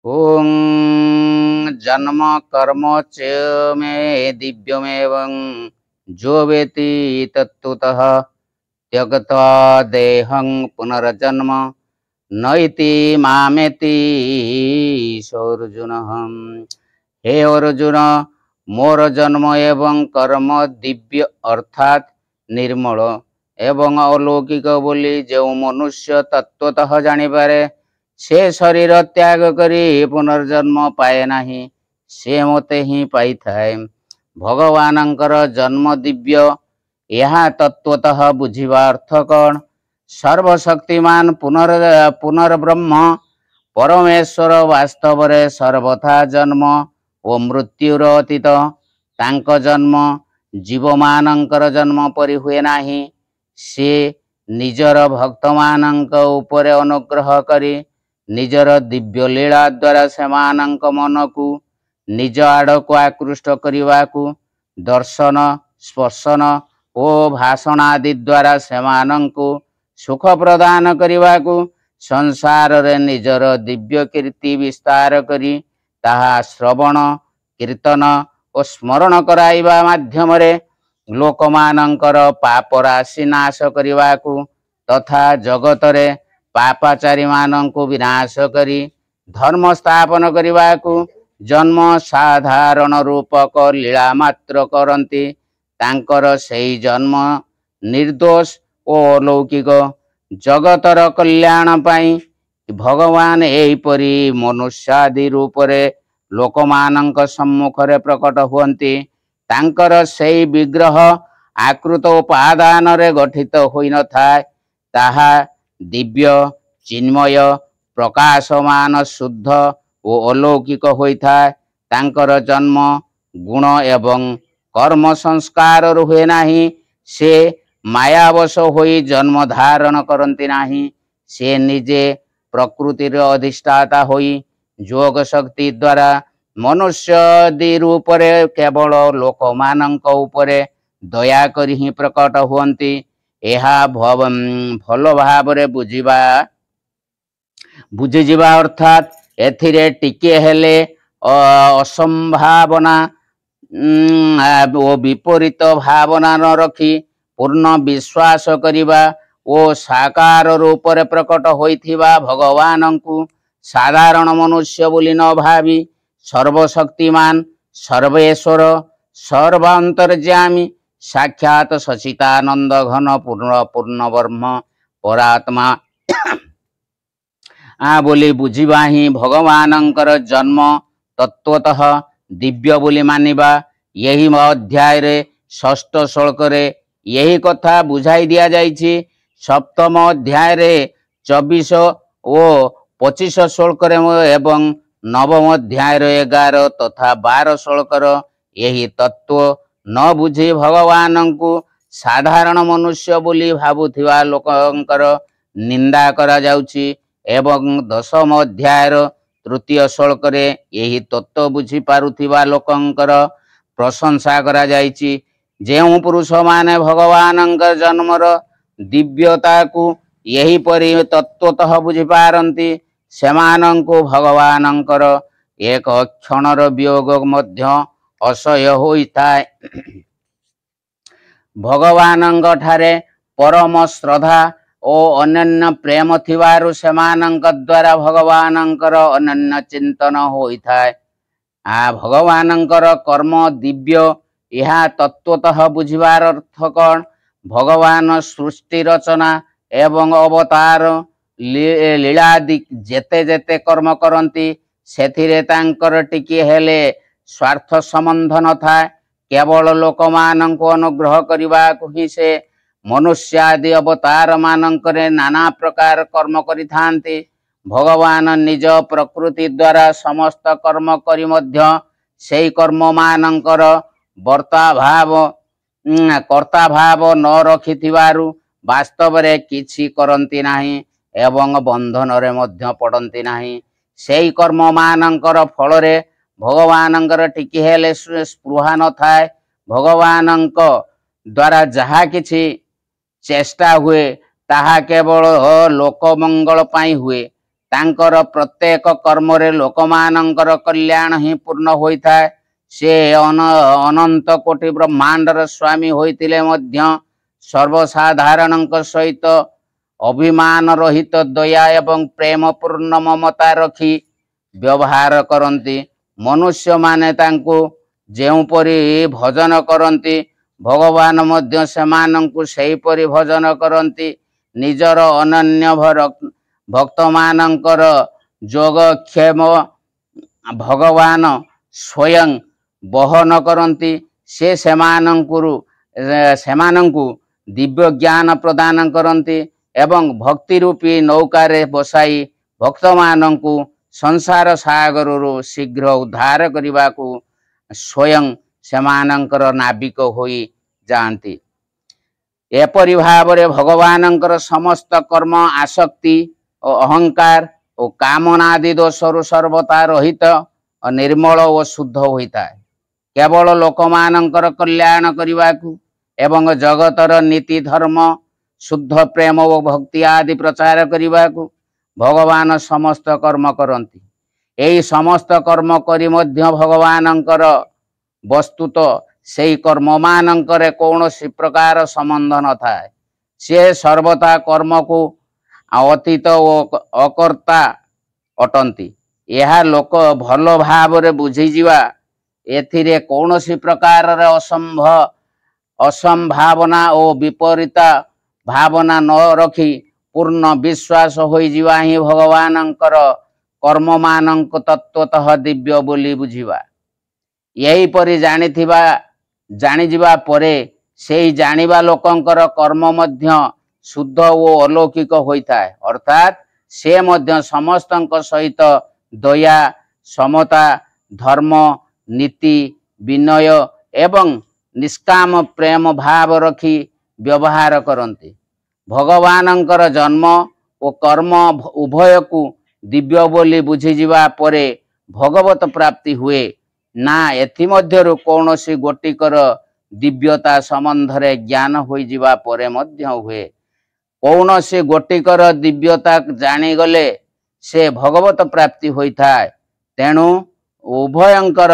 ओं जन्म कर्म च मे दिव्यमेवं जो वेति तत्त्वतः त्यक्त्वा देहं पुनर्जन्म नैति मामेति अर्जुन। हे अर्जुन, मोर जन्म एवं कर्म दिव्य अर्थात निर्मल एवं अलौकिक बोली जो मनुष्य तत्त्वतः जानिपारे से शरीर त्याग करी पुनर्जन्म पाए नाही, से मते ही पाई थाए। भगवानंकर जन्म दिव्य यहाँ तत्त्वतः बुझिबा अर्थ कौन? सर्वशक्तिमान पुनर्ब्रह्म परमेश्वर वास्तव रे सर्वथा जन्म ओ मृत्युर अतीत। तांक जन्म जीव मानंकर जन्म परि हुए नाही। से निजर भक्त मानंक उपरे अनुग्रह करी निजर दिव्य लीला द्वारा सेमानंक मन को निज आड़क आकृष्ट करने को दर्शन स्पर्शन और भाषण आदि द्वारा सेमानंको सुख प्रदान करने को संसार रे निजर दिव्य कीर्ति विस्तार करी ताहा श्रवण कीर्तन और स्मरण कराइबा माध्यम रे लोकमानंकर पाप राशि नाश करने को तथा जगत रे पापाचारी मानंको विनाश करी धर्म स्थापन करने को जन्म साधारण रूपक लीला मात्र करती। तांकर सेई जन्म निर्दोष और अलौकिक जगतर कल्याण पाई भगवान एहिपरि मनुष्यादि रूप रे लोकमानंक सम्मुख रे प्रकट हुअन्ति। तांकर सेई विग्रह आकृत उपादान रे गठित होई न थाए, ताहा दिव्य चिन्मय प्रकाशमान शुद्ध और अलौकिक होई थाए। तांकर जन्म गुण एवं कर्म संस्कार हुए नाही। से मायावश होई जन्म धारण करती नाही। से निजे प्रकृतिर अधिष्ठाता होई योग शक्ति द्वारा मनुष्य दि रूप रे केवल लोकमानंक उपरे दया करी ही प्रकट हुअन्ति। एहा भल भाव रे बुझिजिबा अर्थात एथिरे टिके हेले असंभावना ओ विपरीत भावना न रखी पूर्ण विश्वास करिबा ओ साकार रूप रे प्रकट होइथिबा भगवान को साधारण मनुष्य बोली न भावी सर्वशक्तिमान सर्वेश्वर सर्वांतर्यामी साक्षात सचितानंद घन पूर्ण ब्रह्म परात्मा बोली बुझिबा ही भगवानंकर जन्म तत्वतः दिव्य बोली मानिबा। यही अध्याय रे षष्ठ श्लोक रे यही कथा बुझाई दिया जाइछि। सप्तम अध्याय रे 24 और 25 श्लोक रे एवं नवम अध्याय रे 11 तथा 12 श्लोक रे यही तत्व न बुझी भगवान को साधारण मनुष्य बोली भाबुथिबा लोकंकर निंदा करा जाउछि एवं दशम अध्याय तृतीय श्लोक रे यही तत्व बुझी पारुथिबा लोकंकर प्रशंसा करा जाइछि। जेउ पुरुष माने भगवानंकर जन्मर दिव्यता को यही परि तत्वतः बुझी पारंती सेमानंको भगवानंकर एक क्षणर वियोग मध्य असह्य होइथाय। भगवानंक ठारे परम श्रद्धा ओ अनन्य प्रेम थिबारु सेमानंक द्वारा भगवानंकर अनन्य चिंतन होइथाय। भगवानंकर कर्म दिव्य यह तत्वतः बुझिबार अर्थ कौन? भगवान सृष्टि रचना एवं अवतार लीलादि जेते जेते कर्म करती सेथिरे तांकर टिके हेले स्वार्थ संबंध न थाए। केवल लोकमानंको अनुग्रह करिबा को ही से मनुष्यादि अवतार मानंकरे नाना प्रकार कर्म करिथान्ति। भगवान निज प्रकृति द्वारा समस्त कर्म करी मध्य सेई कर्म मानंकर कर्ता भाव न रखिथिबारु वास्तव रे किछि करंती नाही एवं बंधन रे मध्य पड़ंती नाही। सेई कर्म मानंकर फल रे भगवानंकर टिके हेले स्पृहा न थाए। भगवानंक द्वारा जहा किछि चेष्टा हुए ताहा केवल लोक मंगल पाई हुए। तांकर प्रत्येक कर्म रे लोकमानंकर कल्याण ही पूर्ण होइथाय। से अनंत कोटि ब्रह्मांडर स्वामी होइतिले मध्य सर्वसाधारणक सहित अभिमान रहित दया एवं प्रेम पूर्ण ममता रखी व्यवहार करती। मनुष्य माने तांको जेउपरि भजन करती भगवान मध्य सेमानंकु सेहीपरि भजन करती। निजर अनन्य भक्त मानंकर जोगक्षेम भगवान स्वयं बहन करती। से सेमानंकु दिव्य ज्ञान प्रदान करती एवं भक्ति रूपी नौकारे बसाई भक्त मानंकु संसार सागर शीघ्र उद्धार करने को स्वयं सेमानंकर नाविक होई जाती। एपरि भावरे भगवानंकर समस्त कर्म आसक्ति और अहंकार और कामनादि दोषरु सर्वथा रहित और निर्मल और शुद्ध होता है। केवल लोकमानंकर कल्याण करने को एवं जगतर नीति धर्म शुद्ध प्रेम और भक्ति आदि प्रचार करने को भगवान समस्त कर्म करती। यही समस्त कर्म करी मध्य भगवानंकर वस्तुत से कर्म मानंकर कौनसी प्रकार संबंध न थाए। से सर्वथा कर्म को अतीत और अकर्ता अटंती। यह लोक भल भाव रे बुझीजिवा एथिरे कौनसी प्रकार असंभावना और विपरीता भावना न रखी पूर्ण विश्वास होइजिवा ही भगवानंकर कर्म मानंक तत्वतः दिव्य बोली बुझीवा। यही परि जानिजिवा परे सेही जानिबा लोकंकर कर्म मध्य शुद्ध और अलौकिक होइथाय। अर्थात से मध्य समस्तंक सहित दया समता धर्म नीति विनय एवं निष्काम प्रेम भाव रखी व्यवहार करते। भगवानंकर जन्म और कर्म उभय को दिव्य बोली बुझीजिवा परे भगवत प्राप्ति हुए ना। एथिमध्यरु कौनसी गोटिकर दिव्यता संबंध रे ज्ञान होइजिवा परे मध्य हुए। कौनसी गोटिकर दिव्यता जानिगले से भगवत प्राप्ति होइथाय। तेणु उभयंकर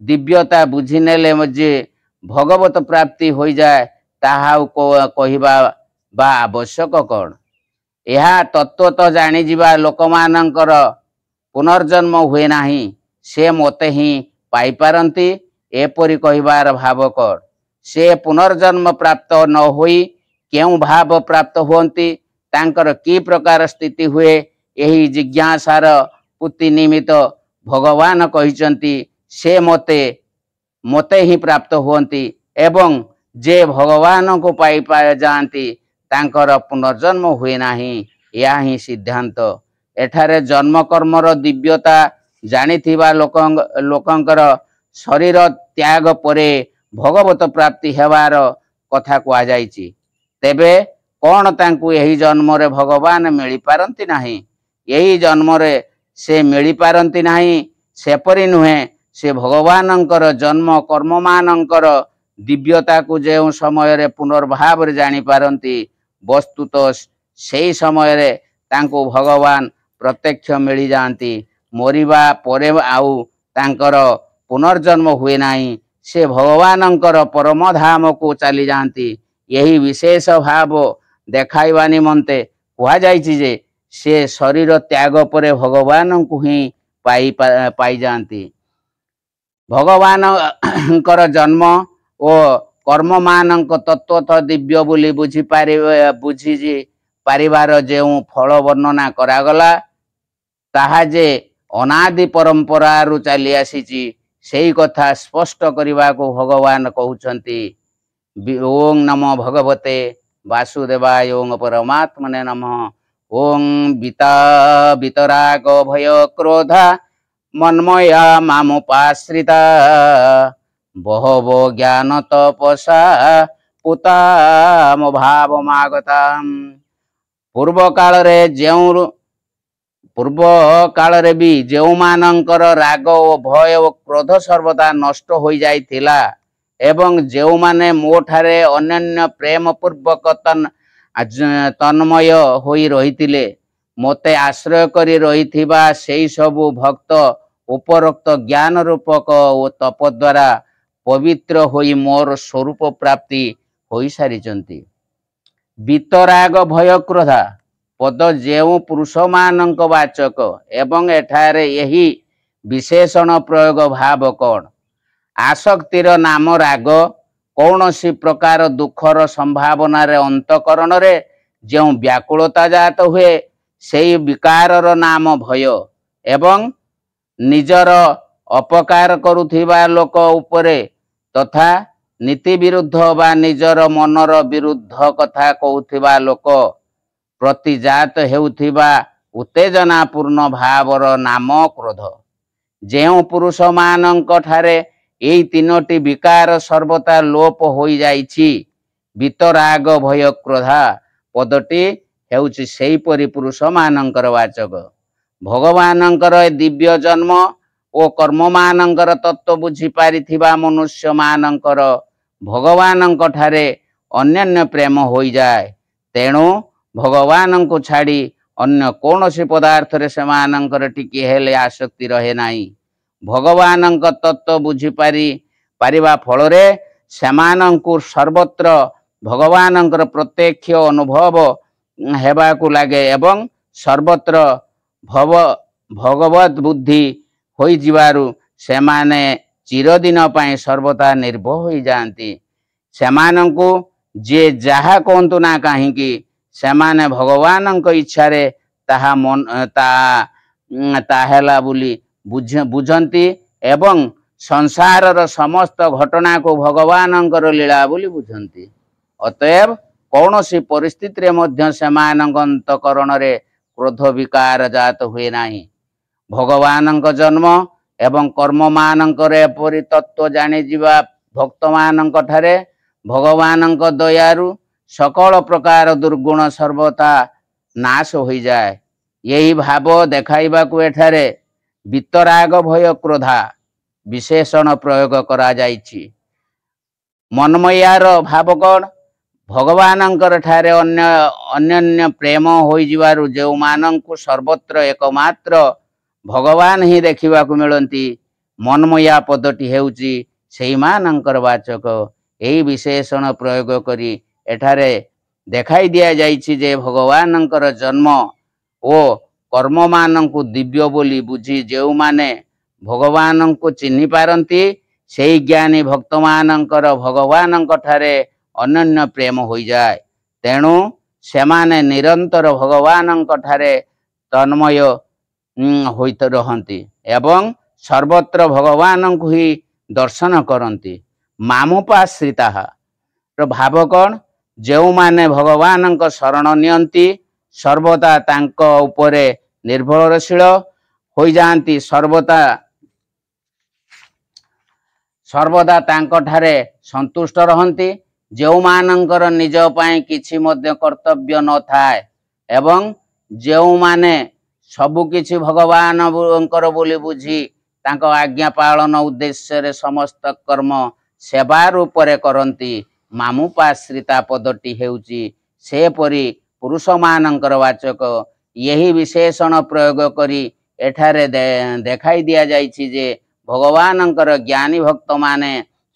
दिव्यता बुझिनेले मजे भगवत प्राप्ति हो जाए ताहा कहिबा बा आवश्यक कौन। यह तत्वतः जानिजिबा लोकमानंकर पुनर्जन्म हुए नाही से मते ही पाई पारंती एपरि कहिबार भाव कौन। से पुनर्जन्म प्राप्त न होई केउ भाव प्राप्त होती तांकर की प्रकार स्थिति हुए यही जिज्ञासार पुति निमित्त भगवान कहिचंती से मते ही प्राप्त होती एवं जे भगवान को पाई पाए जाती तांकर पुनर्जन्म हुए नाही। या ही सिद्धांत। एठारे जन्म कर्मर दिव्यता जानिथिबा लोकंकर शरीर त्याग परे भगवत प्राप्ति हेबार कथा कहा जायछि। तेबे कौन तांकु यही जन्म रे भगवान मिली पारंती नाही। यही जन्म रे से मिली पारंती नाही सेपरि नुहे। से भगवानंकर जन्म कर्म मानंकर दिव्यता को जो समय रे पुनर्भाव रे जानी पारंती वस्तुत सेही समय रे तांको भगवान प्रत्यक्ष मिली जाती। मरिबा परे आउ तांकर पुनर्जन्म हुए नाही। से भगवानंकर परम धाम को चली जाती। यही विशेष भाव देखाइबा निमंते कहा जायछि जे से शरीर त्याग परे भगवान को ही पाई जाती। भगवानंकर जन्म और कर्म मानक तत्वतः दिव्य बोली बुझी पारिबार जेउ फल वर्णना करागला ताहा जे अनादि परंपरा रु चली आसीची सेही कथा स्पष्ट करने को भगवान कहउछंती। ओं नमो भगवते वासुदेवाय ओं परमात्मने नमः। ओं वितराग भय क्रोधा मन्मया मामुपाश्रिता बहवो ज्ञान तपसा पुताम भावमागताम। पूर्व काल रे भी जेउ मानंकर राग और भय और क्रोध सर्वदा नष्ट हो जाइथिला एवं जेउ माने मोठारे अनन्य प्रेम पूर्वक तन्मय होई रहिथिले ମୋତେ ଆଶ୍ରୟ କରି ରହିଥିବା ସେହି ସବୁ ଭକ୍ତ ଉପରୋକ୍ତ ଜ୍ଞାନ ରୂପକ ଓ ତପ ଦ୍ୱାରା ପବିତ୍ର ହୋଇ ମୋର ସ୍ୱରୂପ ପ୍ରାପ୍ତି ହୋଇସାରିଛନ୍ତି। ବିତରାଗ ଭୟ କ୍ରୋଧ ପଦ ଯେଉଁ ପୁରୁଷମାନଙ୍କ ବାଚକ ଏବଂ ଏଠାରେ ଏହି ବିଶେଷଣ ପ୍ରୟୋଗ ଭାବ କ'ଣ? ଆସକ୍ତିର ନାମ ରାଗ। କୌଣସି ପ୍ରକାର ଦୁଃଖର ସମ୍ଭାବନାରେ ଅନ୍ତଃକରଣରେ ଯେଉଁ ବ୍ୟାକୁଳତା ଜାତ ହୁଏ ସେହି ବିକାରର ନାମ ଭୟ ଏବଂ ନିଜର ଅପକାର କରୁଥିବା ଲୋକ ଉପରେ ତଥା ନୀତି ବିରୁଦ୍ଧ ବା ନିଜର ମନର ବିରୁଦ୍ଧ କଥା କହୁଥିବା ଲୋକ ପ୍ରତି ଜାତ ହେଉଥିବା ଉତ୍ତେଜନାପୂର୍ଣ୍ଣ ଭାବର ନାମ କ୍ରୋଧ। ଯେଉଁ ପୁରୁଷମାନଙ୍କ ଠାରେ ଏହି ତିନୋଟି ବିକାର ସର୍ବଦା ଲୋପ ହୋଇଯାଇଛି, ବିତରାଗ ଭୟ କ୍ରୋଧ ପଦଟି ହେଉଛି ସେହିପରି ପୁରୁଷମାନଙ୍କର ବାଚକ। ଭଗବାନଙ୍କର ଦିବ୍ୟ ଜନ୍ମ ଓ କର୍ମମାନଙ୍କର ତତ୍ତ୍ୱ ବୁଝିପାରିଥିବା ମନୁଷ୍ୟମାନଙ୍କର ଭଗବାନଙ୍କ ଠାରେ ଅନ୍ୟାନ୍ୟ ପ୍ରେମ ହୋଇଯାଏ। ତେଣୁ ଭଗବାନଙ୍କୁ ଛାଡ଼ି ଅନ୍ୟ କୌଣସି ପଦାର୍ଥରେ ସେମାନଙ୍କର ଟିକିଏ ହେଲେ ଆସକ୍ତି ରହେ ନାହିଁ। ଭଗବାନଙ୍କ ତତ୍ତ୍ୱ ବୁଝିପାରିବା ଫଳରେ ସେମାନଙ୍କୁ ସର୍ବତ୍ର ଭଗବାନଙ୍କର ପ୍ରତ୍ୟକ୍ଷ ଅନୁଭବ ହେବାକୁ ଲାଗେ ଏବଂ ସର୍ବତ୍ର ଭଗବତ ବୁଦ୍ଧି ହୋଇଯିବାରୁ ସେମାନେ ଚିରଦିନ ପାଇଁ ସର୍ବଦା ନିର୍ଭୟ ହୋଇଯାଆନ୍ତି। ସେମାନଙ୍କୁ ଯିଏ ଯାହା କହନ୍ତୁ ନା କାହିଁକି ସେମାନେ ଭଗବାନଙ୍କ ଇଚ୍ଛାରେ ତାହା ହେଲା ବୋଲି ବୁଝନ୍ତି ଏବଂ ସଂସାରର ସମସ୍ତ ଘଟଣାକୁ ଭଗବାନଙ୍କର ଲୀଳା ବୋଲି ବୁଝନ୍ତି। ଅତଏବ କୌଣସି ପରିସ୍ଥିତିରେ ମଧ୍ୟ ସେମାନଙ୍କ ଅନ୍ତଃକରଣରେ କ୍ରୋଧ ବିକାର ଜାତ ହୁଏ ନାହିଁ। ଭଗବାନଙ୍କ ଜନ୍ମ ଏବଂ କର୍ମମାନଙ୍କର ଏପରି ତତ୍ତ୍ୱ ଜାଣିଯିବା ଭକ୍ତମାନଙ୍କ ଠାରେ ଭଗବାନଙ୍କ ଦୟାରୁ ସକଳ ପ୍ରକାର ଦୁର୍ଗୁଣ ସର୍ବଦା ନାଶ ହୋଇଯାଏ। ଏହି ଭାବ ଦେଖାଇବାକୁ ଏଠାରେ ବିତରାଗ ଭୟ କ୍ରୋଧ ବିଶେଷଣ ପ୍ରୟୋଗ କରାଯାଇଛି। ମନ୍ମୟାର ଭାବ କ'ଣ? ଭଗବାନଙ୍କର ଠାରେ ଅନ୍ୟାନ୍ୟ ପ୍ରେମ ହୋଇଯିବାରୁ ଯେଉଁମାନଙ୍କୁ ସର୍ବତ୍ର ଏକମାତ୍ର ଭଗବାନ ହିଁ ଦେଖିବାକୁ ମିଳନ୍ତି, ମନ୍ମୟା ପଦଟି ହେଉଛି ସେଇମାନଙ୍କର ବାଚକ। ଏହି ବିଶେଷଣ ପ୍ରୟୋଗ କରି ଏଠାରେ ଦେଖାଇ ଦିଆଯାଇଛି ଯେ ଭଗବାନଙ୍କର ଜନ୍ମ ଓ କର୍ମମାନଙ୍କୁ ଦିବ୍ୟ ବୋଲି ବୁଝି ଯେଉଁମାନେ ଭଗବାନଙ୍କୁ ଚିହ୍ନି ପାରନ୍ତି ସେହି ଜ୍ଞାନୀ ଭକ୍ତମାନଙ୍କର ଭଗବାନଙ୍କ ଠାରେ ଅନନ୍ୟ ପ୍ରେମ ହୋଇଯାଏ। ତେଣୁ ସେମାନେ ନିରନ୍ତର ଭଗବାନଙ୍କ ଠାରେ ତନ୍ମୟ ହୋଇ ରହନ୍ତି ଏବଂ ସର୍ବତ୍ର ଭଗବାନଙ୍କୁ ହିଁ ଦର୍ଶନ କରନ୍ତି। ମାମୁପାଶ୍ରିତାର ଭାବ କ'ଣ? ଯେଉଁମାନେ ଭଗବାନଙ୍କ ଶରଣ ନିଅନ୍ତି ସର୍ବଦା ତାଙ୍କ ଉପରେ ନିର୍ଭରଶୀଳ ହୋଇଯାଆନ୍ତି, ସର୍ବଦା ତାଙ୍କ ଠାରେ ସନ୍ତୁଷ୍ଟ ରହନ୍ତି। ଯେଉଁମାନଙ୍କର ନିଜ ପାଇଁ କିଛି ମଧ୍ୟ କର୍ତ୍ତବ୍ୟ ନଥାଏ ଏବଂ ଯେଉଁମାନେ ସବୁକିଛି ଭଗବାନଙ୍କର ବୋଲି ବୁଝି ତାଙ୍କ ଆଜ୍ଞା ପାଳନ ଉଦ୍ଦେଶ୍ୟରେ ସମସ୍ତ କର୍ମ ସେବା ରୂପରେ କରନ୍ତି। ମାମୁପାଶ୍ରିତା ପଦଟି ହେଉଛି ସେପରି ପୁରୁଷମାନଙ୍କର ବାଚକ। ଏହି ବିଶେଷଣ ପ୍ରୟୋଗ କରି ଏଠାରେ ଦେଖାଇ ଦିଆଯାଇଛି ଯେ ଭଗବାନଙ୍କର ଜ୍ଞାନୀ ଭକ୍ତମାନେ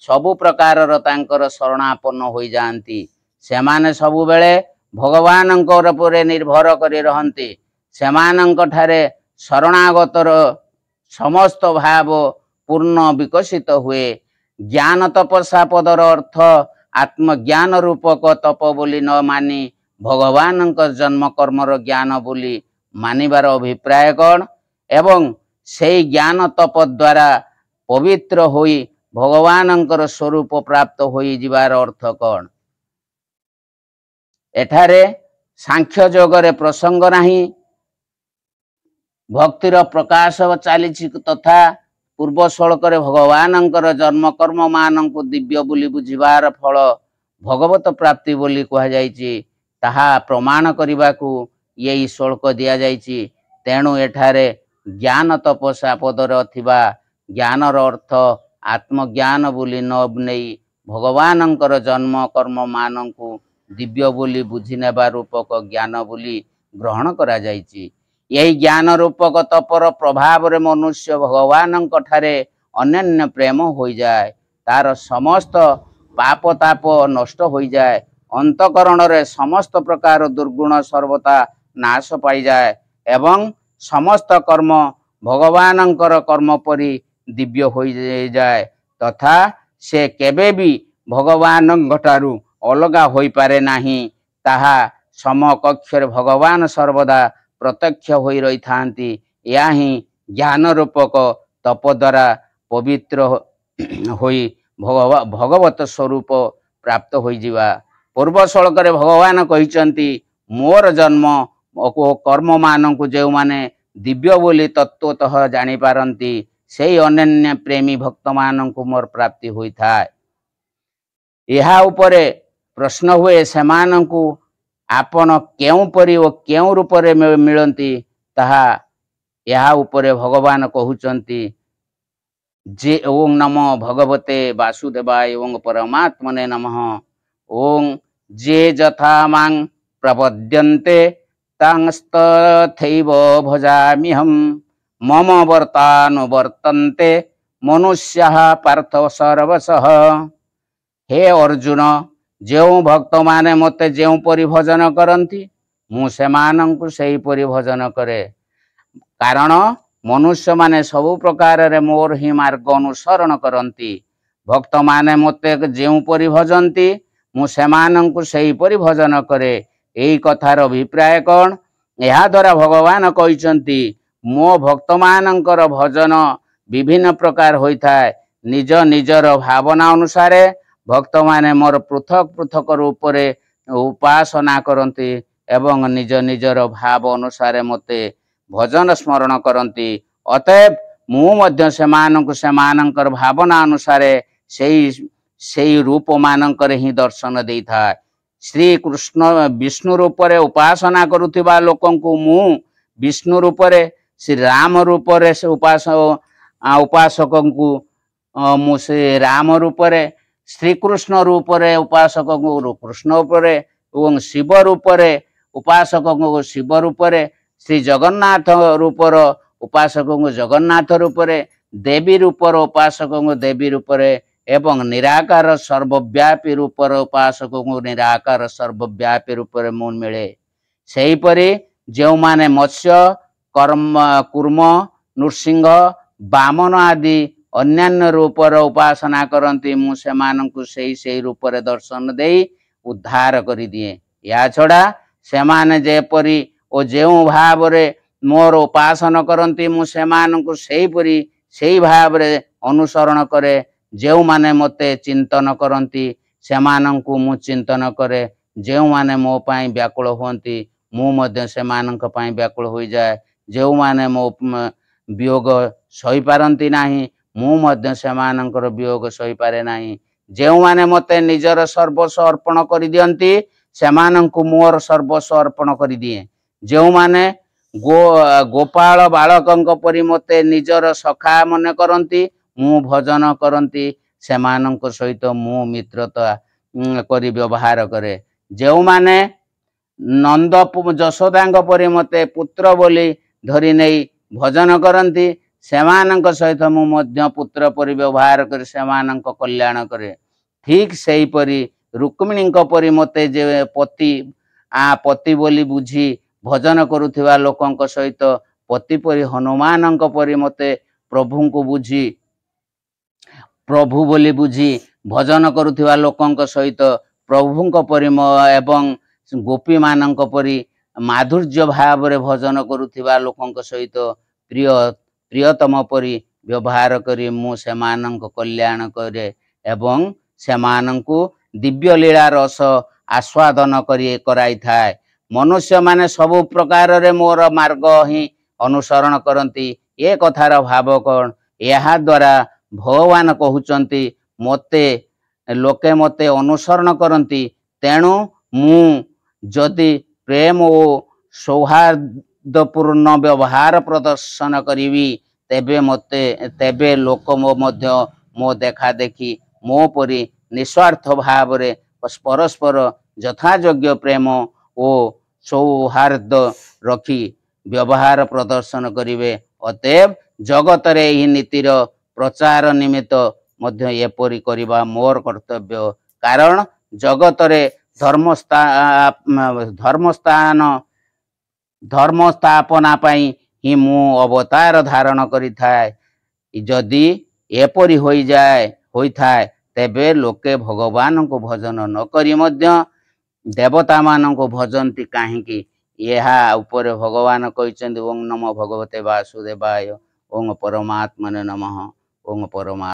ସବୁ ପ୍ରକାରର ତାଙ୍କର ଶରଣାପନ୍ନ ହୋଇଯାଆନ୍ତି। ସେମାନେ ସବୁବେଳେ ଭଗବାନଙ୍କ ଉପରେ ନିର୍ଭର କରି ରହନ୍ତି। ସେମାନଙ୍କ ଠାରେ ଶରଣାଗତର ସମସ୍ତ ଭାବ ପୂର୍ଣ୍ଣ ବିକଶିତ ହୁଏ। ଜ୍ଞାନ ତପସ୍ୟା ପଦର ଅର୍ଥ ଆତ୍ମଜ୍ଞାନ ରୂପକ ତପ ବୋଲି ନ ମାନି ଭଗବାନଙ୍କ ଜନ୍ମ କର୍ମର ଜ୍ଞାନ ବୋଲି ମାନିବାର ଅଭିପ୍ରାୟ କ'ଣ? ଏବଂ ସେହି ଜ୍ଞାନ ତପ ଦ୍ୱାରା ପବିତ୍ର ହୋଇ ଭଗବାନଙ୍କର ସ୍ୱରୂପ ପ୍ରାପ୍ତ ହୋଇଯିବାର ଅର୍ଥ କ'ଣ? ଏଠାରେ ସାଂଖ୍ୟ ଯୋଗରେ ପ୍ରସଙ୍ଗ ନାହିଁ। ଭକ୍ତିର ପ୍ରକାଶ ଚାଲିଛି ତଥା ପୂର୍ବ ଶ୍ଲୋକରେ ଭଗବାନଙ୍କର ଜନ୍ମ କର୍ମମାନଙ୍କୁ ଦିବ୍ୟ ବୋଲି ବୁଝିବାର ଫଳ ଭଗବତ ପ୍ରାପ୍ତି ବୋଲି କୁହାଯାଇଛି। ତାହା ପ୍ରମାଣ କରିବାକୁ ଏହି ଶ୍ଲୋକ ଦିଆଯାଇଛି। ତେଣୁ ଏଠାରେ ଜ୍ଞାନ ତପସ୍ୟା ପଦରେ ଥିବା ଜ୍ଞାନର ଅର୍ଥ ଆତ୍ମଜ୍ଞାନ ବୋଲି ନ ନେଇ ଭଗବାନଙ୍କର ଜନ୍ମ କର୍ମମାନଙ୍କୁ ଦିବ୍ୟ ବୋଲି ବୁଝି ନେବା ରୂପକ ଜ୍ଞାନ ବୋଲି ग्रहण करा जाइछि। यही ज्ञान रूपक तपर प्रभाव रे मनुष्य भगवान ठारे अनन्य प्रेम हो जाए, तार समस्त पाप ताप नष्ट हो जाए, अंतकरण रे समस्त प्रकार दुर्गुण सर्वथा नाश पाई जाए एवं समस्त कर्म भगवानंकर कर्म परि दिव्य हो जाए तथा से केबे भी भगवान ठारू अलगा होई पारे नाही। ताहा समकक्ष भगवान सर्वदा प्रत्यक्ष होई रही थांती। या ही ज्ञान रूपक तप द्वारा पवित्र होई भगवत स्वरूप प्राप्त हो जिवा। पूर्व श्लोक रे भगवान कहिचंती मोर जन्म कर्म मानक जो माने दिव्य बोली तत्वतः जानी पारंती सेई अनन्य प्रेमी भक्त मानक मोर प्राप्ति होई थाए। यहा उपरे प्रश्न हुए सेमानंकु आपण केउ परि ओ केउ रूप रे मिलंती ताहा यहा उपरे भगवान कहउचंती जे ओं नमो भगवते वासुदेवाय ओं परमात्मने नमः। ओं जे जथा मां प्रपद्यन्ते तांस्तथैव भजाम्यहम् मम वर्तानुवर्तन्ते मनुष्याः पार्थ सर्वशः। हे अर्जुन, जो भक्त माने मते जो परि भजन करंती मु सेमानंकु सेही परि भजन करे। कारण मनुष्य माने सबु प्रकार रे मोर ही मार्ग अनुसरण करंती। भक्त माने मते जो परि भजंती मु सेमानंकु सेही परि भजन करे। एही कथार अभिप्राय कौन? यहा द्वारा भगवान कहिचंती मो भक्त मानंकर भजन विभिन्न प्रकार होई थाए। निज निजर भावना अनुसारे भक्त माने मोर पृथक पृथक रूप रे उपासना करंती एवं निज निजर भाव अनुसारे मते भजन स्मरण करंती। अतएव मु मध्य सेमानंकु सेमानंकर भावना अनुसारे सेई रूप मानंकर ही दर्शन देई थाए। श्री कृष्ण विष्णु रूप रे उपासना करुथिबा लोकंकु मु विष्णु रूप रे, श्री राम रूप रे से उपासकंकु मु से राम रूप रे, श्री कृष्ण रूप रे उपासकंकु कृष्ण रूप रे एवं शिव रूप रे उपासकंकु शिव रूप रे, श्री जगन्नाथ रूप रो उपासकंकु जगन्नाथ रूप रे, देवी रूप रो उपासकंकु देवी रूप रे एवं निराकार सर्वव्यापी रूप रो उपासकंकु निराकार सर्वव्यापी रूप रे मुन मिले। सेही परि जो माने मत्स्य कर्म कूर्म नृसिंह वामन आदि अन्यान्य रूप रो उपासना करंती मु सेमानंकु सेही रूप रे दर्शन देई उद्धार करि दिए। या छड़ा सेमाने जेपरि ओ जेउ भाव रे मोर उपासना करंती मु सेमानंकु सेही परि सेही भाव रे अनुसरण करे। जेउ माने मते चिंतन करंती सेमानंकु मु चिंतन करे। जेउ माने मो पाई व्याकुल होंती मु मध्य सेमानंक पाई व्याकुल होई जाए। जेउ माने मो वियोग सही पारंती नाही मु मध्य सेमानंकर वियोग सही पारे नाही। जेउ माने मते निजर सर्वस्व अर्पण करि दियंती सेमानंकु मोर सर्वस्व अर्पण करि दिए। जेउ माने गोपाल बालकंक परि मते निजर सखा मन करंती मु भजन करंती सेमानंक सहित मु मित्रता करि व्यवहार करे। जेउ माने नंद जशोदांक परि मते पुत्र बोली धरि नै भजन करंती सेमानंक सहित मु मध्य पुत्र परि व्यवहार करे सेमानंक कल्याण करे। ठीक सेही परि रुक्मिणींक परि मते जे पति बोली बुझी भजन करुथिबा लोकंक सहित पति परि हनुमानंक परि मते प्रभुंको बुझी प्रभु बोली बुझी भजन करुथिबा लोकंक सहित प्रभुंक परि एवं गोपी मानंक परि माधुर्य भाव रे भजन करुथिबा लोकंक सहित प्रियतम परि व्यवहार करी मु सेमानंक कल्याण करे एवं सेमानंकु दिव्य लीला रस आस्वादन करी कराई थाए। मनुष्य माने सबु प्रकार रे मोर मार्ग ही अनुसरण करंती। ए कथार भाव कौन? यहा द्वारा भगवान कहउचंती मते लोके मते अनुसरण करंती तेणु मु जदि प्रेम ओ सौहार्दपूर्ण व्यवहार प्रदर्शन करिवी तेबे लोक मो देखा देखी मो परि निस्वार्थ भाव रे परस्पर यथायोग्य प्रेम ओ ସୌହାର୍ଦ୍ଦ ରଖି ବ୍ୟବହାର ପ୍ରଦର୍ଶନ କରିବେ। ଅତଏବ ଜଗତରେ ଏହି ନୀତିର ପ୍ରଚାର ନିମିତ୍ତ ମଧ୍ୟ ଏପରି କରିବା ମୋର କର୍ତ୍ତବ୍ୟ। କାରଣ ଜଗତରେ ଧର୍ମ ସ୍ଥାପନା ପାଇଁ ହିଁ ମୁଁ ଅବତାର ଧାରଣ କରିଥାଏ। ଯଦି ଏପରି ହୋଇଥାଏ ତେବେ ଲୋକେ ଭଗବାନଙ୍କୁ ଭଜନ ନ କରି ମଧ୍ୟ ଦେବତାମାନଙ୍କୁ ଭଜନ୍ତି କାହିଁକି? ଏହା ଉପରେ ଭଗବାନ କହିଛନ୍ତି ଓଂ ନମୋ ଭଗବତେ ବାସୁଦେବାୟ ଓଂ ପରମାତ୍ମନେ ନମଃ ଓଂ ପରମା